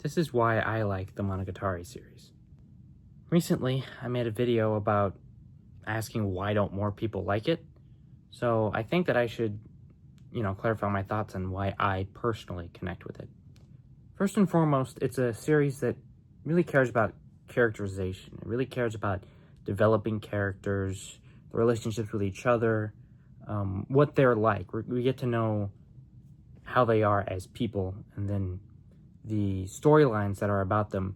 This is why I like the Monogatari series. Recently, I made a video about asking why don't more people like it, so I think that I should, clarify my thoughts on why I personally connect with it. First and foremost, it's a series that really cares about characterization. It really cares about developing characters, the relationships with each other, what they're like. We get to know how they are as people, and then the storylines that are about them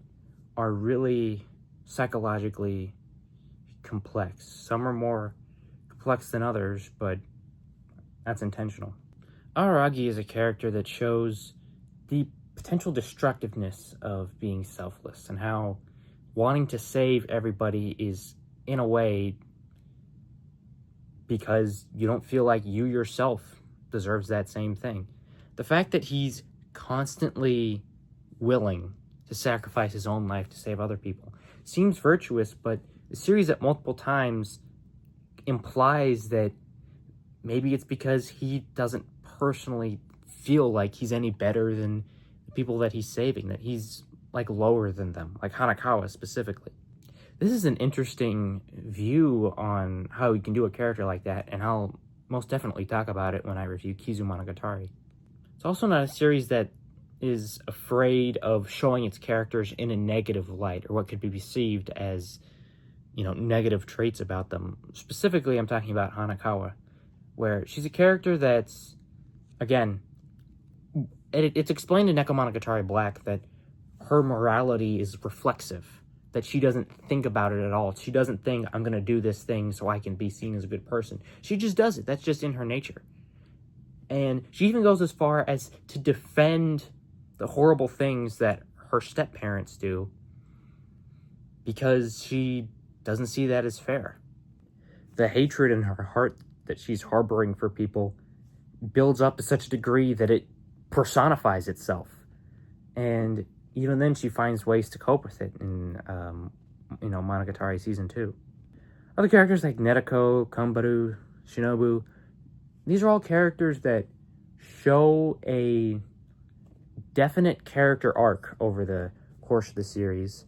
are really psychologically complex. Some are more complex than others, but that's intentional. Araragi is a character that shows the potential destructiveness of being selfless and how wanting to save everybody is, in a way, because you don't feel like you yourself deserves that same thing. The fact that he's constantly willing to sacrifice his own life to save other people seems virtuous, but the series at multiple times implies that maybe it's because he doesn't personally feel like he's any better than the people that he's saving, that he's like lower than them, like Hanakawa specifically. This is an interesting view on how you can do a character like that, and I'll most definitely talk about it when I review Kizu Monogatari. It's also not a series that is afraid of showing its characters in a negative light, or what could be perceived as, negative traits about them. Specifically, I'm talking about Hanakawa, where she's a character that's, again, it's explained in Nekomonogatari Black that her morality is reflexive, that she doesn't think about it at all. She doesn't think, I'm going to do this thing so I can be seen as a good person. She just does it. That's just in her nature. And she even goes as far as to defend the horrible things that her step-parents do because she doesn't see that as fair. The hatred in her heart that she's harboring for people builds up to such a degree that it personifies itself. And even then, she finds ways to cope with it in, Monogatari Season 2. Other characters like Netoko, Kambaru, Shinobu, these are all characters that show a definite character arc over the course of the series,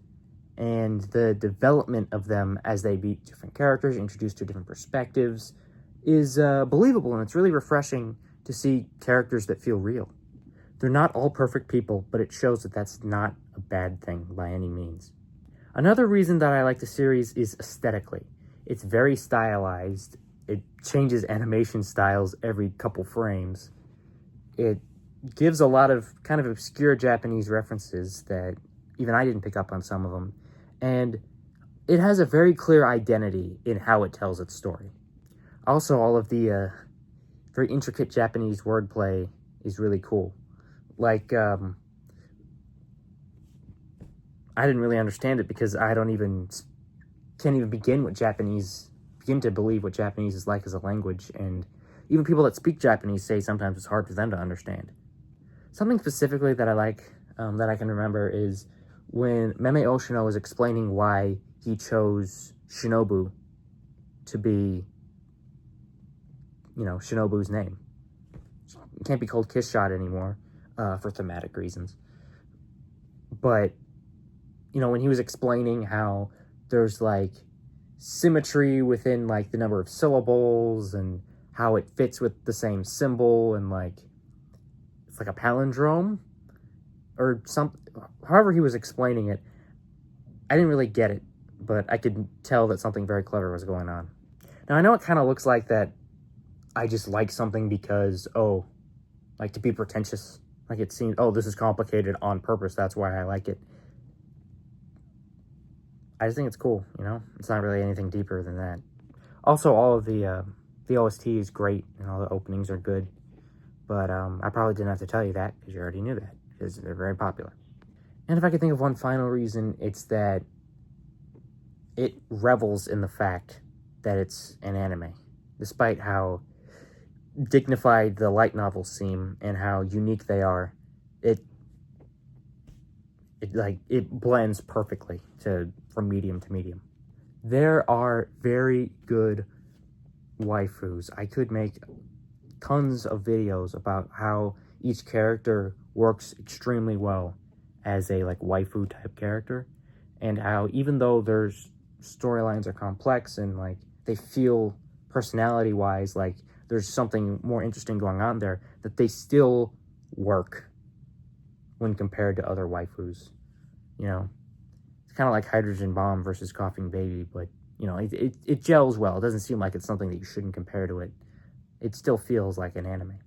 and the development of them as they meet different characters, introduced to different perspectives, is believable, and it's really refreshing to see characters that feel real. They're not all perfect people, but it shows that that's not a bad thing by any means. Another reason that I like the series is aesthetically. It's very stylized. It changes animation styles every couple frames. It gives a lot of kind of obscure Japanese references that even I didn't pick up on some of them. And it has a very clear identity in how it tells its story. Also, all of the very intricate Japanese wordplay is really cool. Like, I didn't really understand it because I can't even begin to believe what Japanese is like as a language, and even people that speak Japanese say sometimes it's hard for them to understand. Something specifically that I like, that I can remember, is when Meme Oshino was explaining why he chose Shinobu to be, Shinobu's name. It can't be called Kiss Shot anymore, for thematic reasons. But, when he was explaining how there's, symmetry within, the number of syllables, and how it fits with the same symbol, and, it's like a palindrome, or something. However he was explaining it, I didn't really get it, but I could tell that something very clever was going on. Now, I know it kind of looks like that I just like something because, to be pretentious. Like it seems, this is complicated on purpose, that's why I like it. I just think it's cool, It's not really anything deeper than that. Also, all of the OST is great, and all the openings are good. But I probably didn't have to tell you that, because you already knew that, because they're very popular. And if I could think of one final reason, it's that it revels in the fact that it's an anime. Despite how dignified the light novels seem and how unique they are, it blends perfectly from medium to medium. There are very good waifus. I could make tons of videos about how each character works extremely well as a like waifu type character, and how even though their storylines are complex and like they feel personality wise like there's something more interesting going on there, that they still work when compared to other waifus. You know, it's kind of like Hydrogen Bomb versus Coughing Baby, but you know, it gels well. It doesn't seem like it's something that you shouldn't compare to it. It still feels like an anime.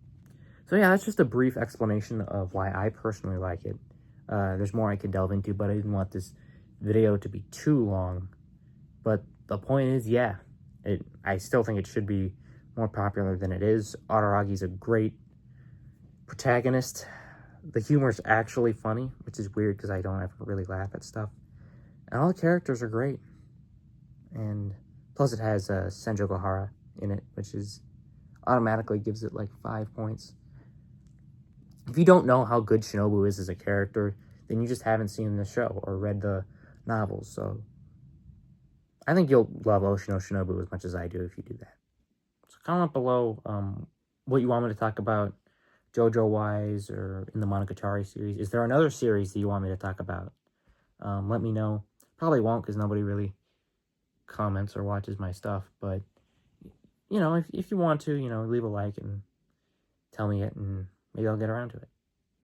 So yeah, that's just a brief explanation of why I personally like it. There's more I could delve into, but I didn't want this video to be too long. But the point is, yeah, I still think it should be more popular than it is. Araragi's a great protagonist. The humor's actually funny, which is weird because I don't ever really laugh at stuff. And all the characters are great. And plus it has Senjo Gohara in it, which is automatically gives it like 5 points. If you don't know how good Shinobu is as a character, then you just haven't seen the show or read the novels. So I think you'll love Oshino Shinobu as much as I do if you do that. So comment below what you want me to talk about JoJo-wise or in the Monogatari series. Is there another series that you want me to talk about? Let me know. Probably won't because nobody really comments or watches my stuff. But, you know, if you want to, you know, leave a like and tell me it and maybe I'll get around to it.